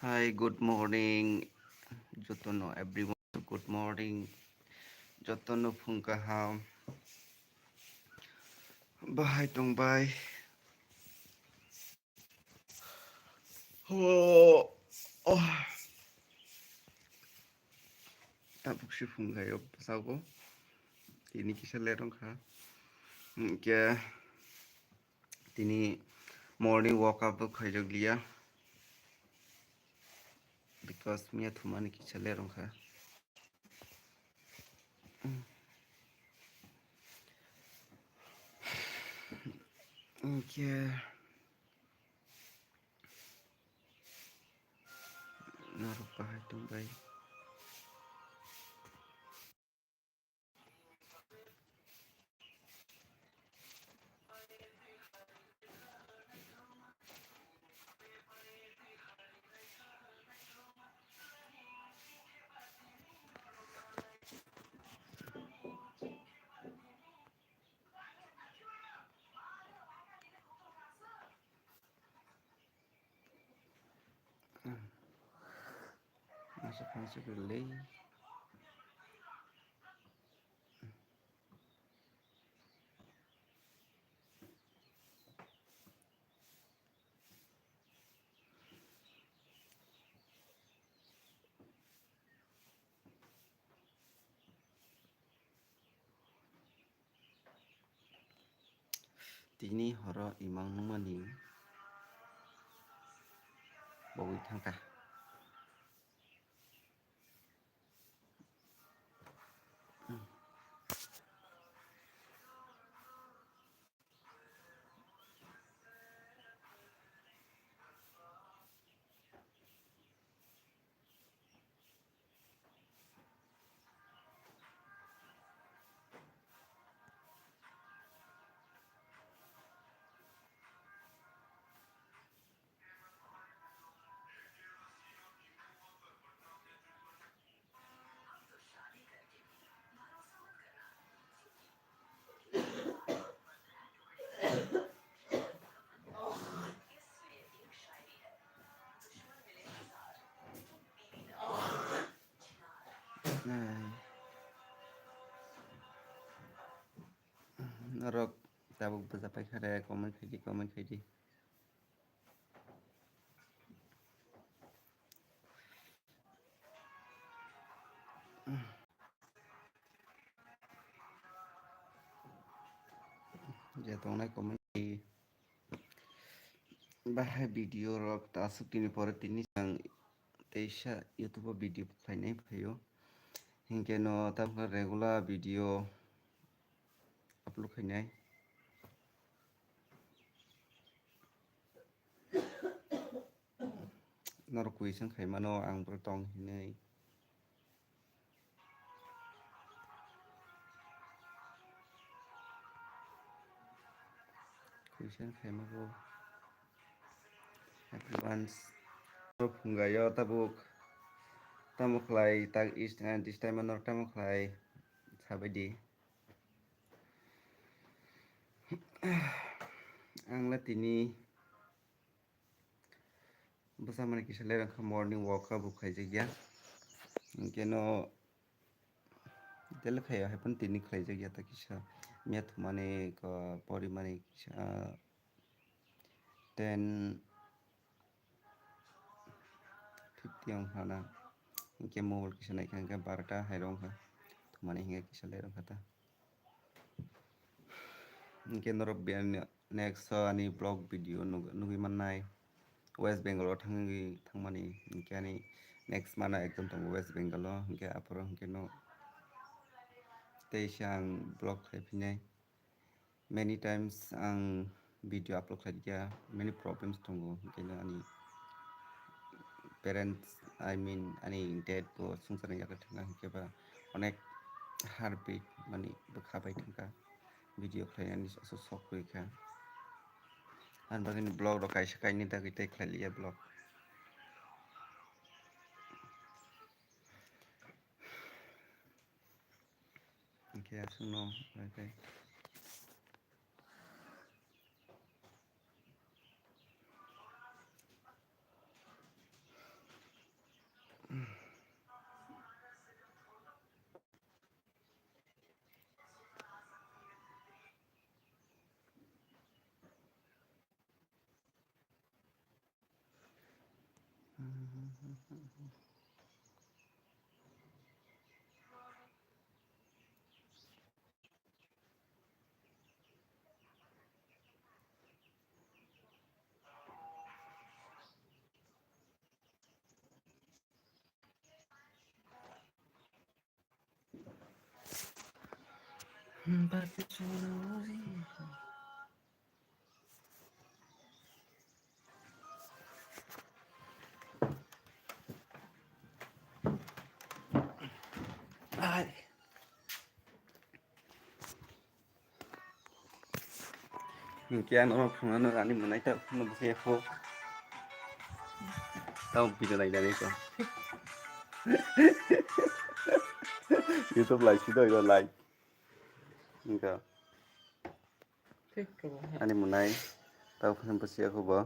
Hi, good morning. Jotono everyone. Good morning. Jotono phungkaham. Bahay tongbai. Oh, oh. Tapok si phungkayo pasago. Tini kisa lerong ka. Kya tini morning walk up khaijoglia because mia thumani kisa lerong ka. Kya naruh bahay tongbai. Masuk relay. Tini horo imang numani. Bawi thangka. Narok tabuk bazapai khare comment khaidi. Jatong nai comment bahay video rok tasuk tini pore tini sang teisa YouTube video painai phayo hingke no tamka regular video upload khainai norok question khaimano ang bro tong hinai question khaimako everyone's phungayo tabuk tamuklai tak is this time anor tamuklai sabaidi angla tini bersama kisah lerang morning walk buk khaijagya hingke no tel khaya happen tini khaijagya ta kisah miat mane ko pori mane kisah 10:50 ang hana hingke mobile kisah naik hingke 12 hairong ha thumani hingke kisah lerang kata hingke norok next ani blog video nugi mannai West Bengal thangmani hingke ani next mana ekdom tongo West Bengal hingke aporo hingke no teisa ang blog khaipinai many times ang video upload khaikya many problems tongo hingke no ani parents I mean ani dad bo sungsarnai yaga thanga hingke ba onek heartbeat mani bokhabai thangka video khlainani sok kha an bagini blog rok kaisa kaini dagui tei khlailia blog hingke asungno Kia nó phun nó ăn mình nãy tao nó xe khô tao bị cái này đây con YouTube lại xin đợi rồi lại enggak ani mình nãy tao phun bớt xe khô bơ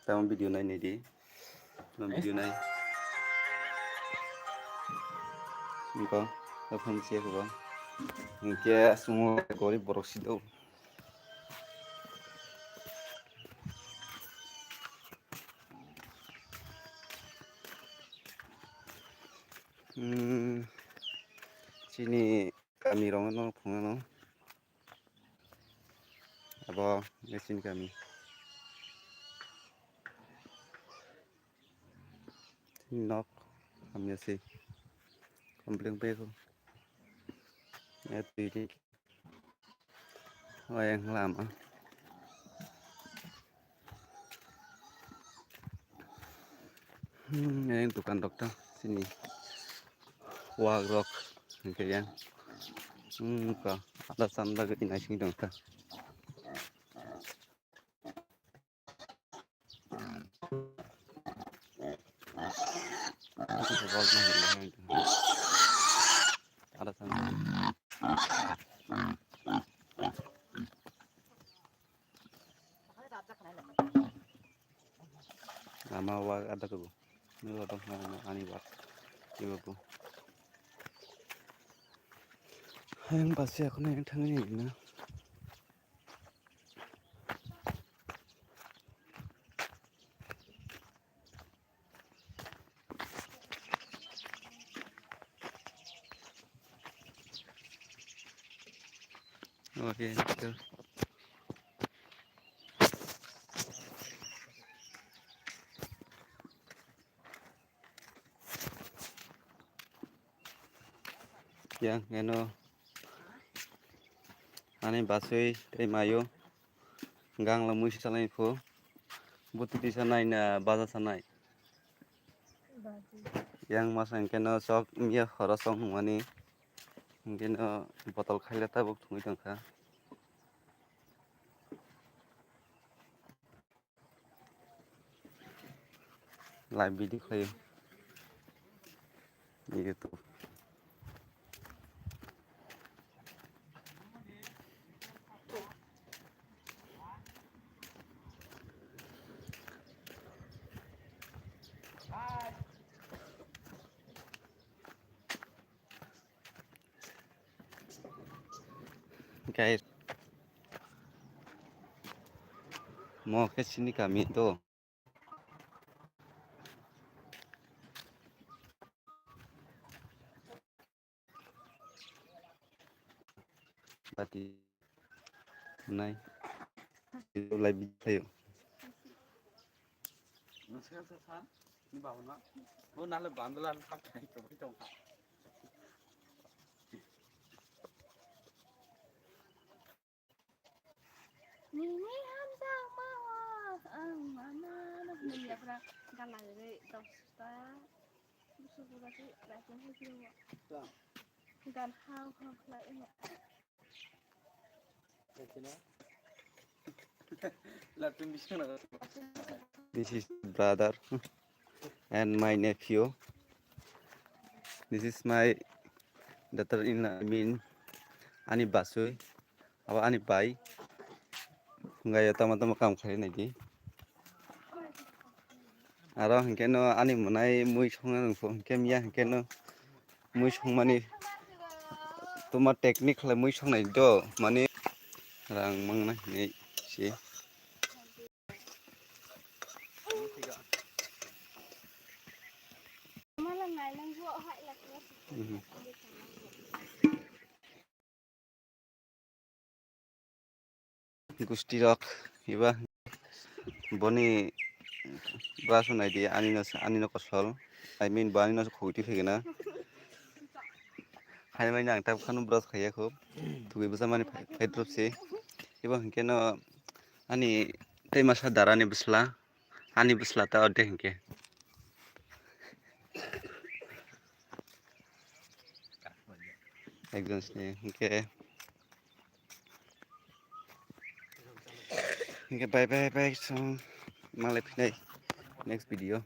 tao video này này đi nó video này enggak tao phun xe khô bơ kia semua kau ni borok sih tau sini kami orang no phun no apa mesin kami nok kami sih komplain beko ya tùy thôi anh làm à yang tukang dokter sini wagrok kayak kok ada sanda ke tina sini dokter ada sanda nama wag ada tuh ini loh ani wag ibu bu yang pasti aku nih yang tangan ini oke itu yang eno ani basui tei mayo gang la musi salai fo buti bisa nai na baza sanai yang masang kena sok mia khorasong mani kena botol khaila ta buk thungui tangkha live video khayo YouTube guys mau ke sini kami tuh tadi naik itu live video Ini Hamzah mau mana nak beli apa kan lagi dosta susu lagi lagi juga kan hal lagi this is brother and my nephew this is my daughter-in-law ani basui apa ani bai nggak ya teman-teman kamu kali lagi aro hingkeno ani munai mui songa nungfo hingkemia hingkeno mui song mani তোমার technique খালে মুই সংনাই দ মানে রাং মাংনা nei si लायनांगौ हाय लाखिनो Gusti rock iba boni brush unai di ani no kosol I mean bani no khuti phegena hai mai nang tap khanu brush khaya khub thui busa mani phai drop se iba hinke no ani tei masa darani busla ani busla ta ode hinke ekjon sini hinke bye bye bye so malai phinai next video